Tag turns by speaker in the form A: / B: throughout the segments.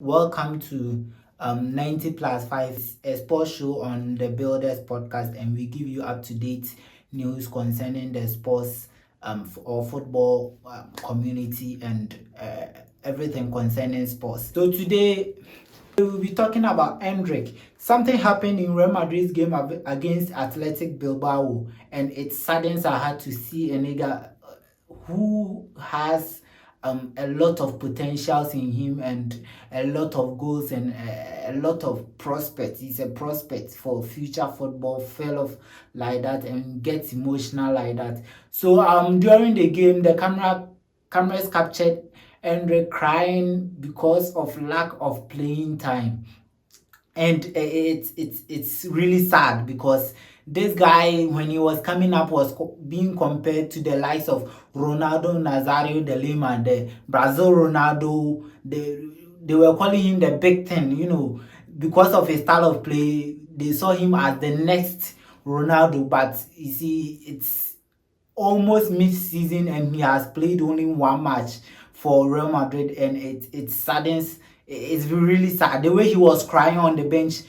A: Welcome to 90 plus 5, a sports show on the Builders podcast, and we give you up to date news concerning the sports or football community and everything concerning sports. So today we will be talking about Endrick. Something happened in Real Madrid's game against Athletic Bilbao, and it saddens our heart to see a nigga who has a lot of potentials in him and a lot of goals and a lot of prospects. He's a prospect for future football, fell off like that and gets emotional like that. So during the game, the cameras captured Andre crying because of lack of playing time, and it's really sad because this guy, when he was coming up, was being compared to the likes of Ronaldo Nazario de Lima, the Brazil Ronaldo. They were calling him the big thing, because of his style of play. They saw him as the next Ronaldo, but you see, it's almost mid-season and he has played only one match for Real Madrid, and it saddens. It's really sad the way he was crying on the bench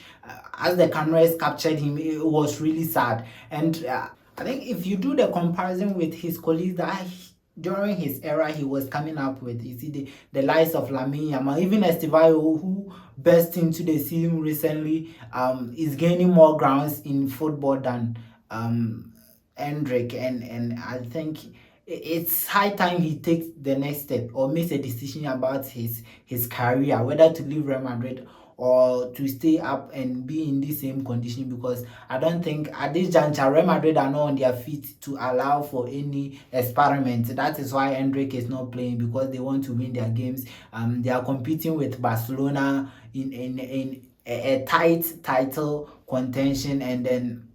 A: as the cameras captured him. It was really sad, and I think if you do the comparison with his colleagues that during his era he was coming up with, you see the likes of Lamine Yamal, even Estivallo, who burst into the scene recently, is gaining more grounds in football than Endrick, and I think it's high time he takes the next step or makes a decision about his career, whether to leave Real Madrid or to stay up and be in the same condition, because I don't think at this juncture Real Madrid are not on their feet to allow for any experiment. That is why Endrick is not playing, because they want to win their games. They are competing with Barcelona in a tight title contention, and then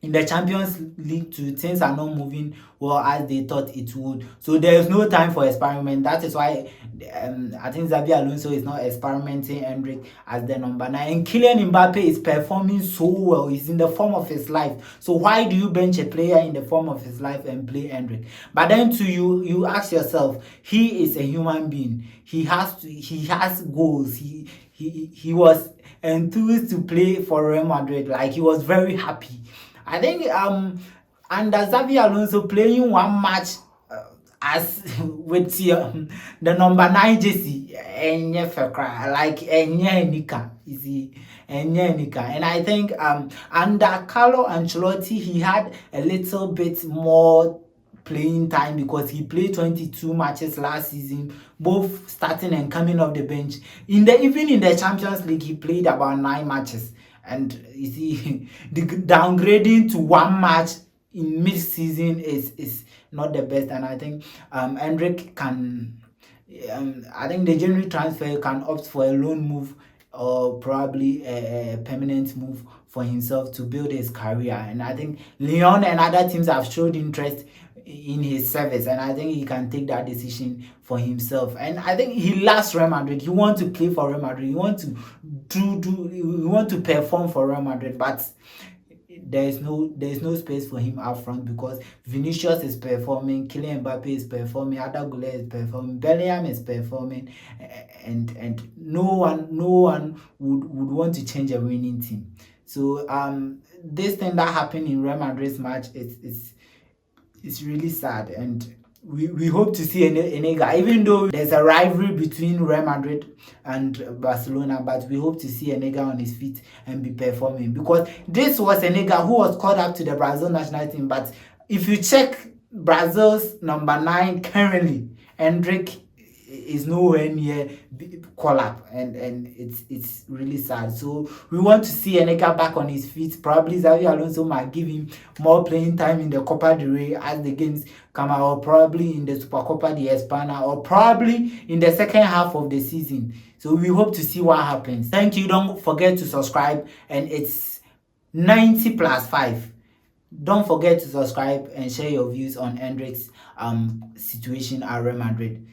A: in the Champions League too, things are not moving well as they thought it would. So there is no time for experiment. That is why I think Xabi Alonso is not experimenting Endrick as the number 9. And Kylian Mbappe is performing so well. He's in the form of his life. So why do you bench a player in the form of his life and play Endrick? But then you ask yourself, he is a human being. He has goals. He was enthused to play for Real Madrid. Like, he was very happy. I think under Xavi Alonso, playing one match as with the number 9 jersey, enye fekra, like enye nika, you see, enye nika. And I think under Carlo Ancelotti, he had a little bit more playing time because he played 22 matches last season, both starting and coming off the bench. Even in the Champions League, he played about 9 matches. And you see, the downgrading to one match in mid-season is not the best. And I think Endrick can, I think the January transfer can opt for a loan move or probably a permanent move for himself to build his career. And I think Lyon and other teams have showed interest in his service, and I think he can take that decision for himself. And I think he loves Real Madrid. He wants to play for Real Madrid. He wants to he wants to perform for Real Madrid, but there's no space for him up front because Vinicius is performing, Kylian Mbappe is performing, Arda Güler is performing, Bellingham is performing, and no one would want to change a winning team. So this thing that happened in Real Madrid's match, it's really sad, and we hope to see Enega, even though there's a rivalry between Real Madrid and Barcelona, but we hope to see Enega on his feet and be performing, because this was Enega who was called up to the Brazil national team. But if you check Brazil's number 9 currently, Endrick is nowhere near call up, and it's really sad. So we want to see Eneka back on his feet. Probably Xavi Alonso might give him more playing time in the Copa del Rey as the games come out, or probably in the Supercopa de España, or probably in the second half of the season. So we hope to see what happens. Thank you. Don't forget to subscribe, and it's 90 plus 5. Don't forget to subscribe and share your views on Endrick's situation at Real Madrid.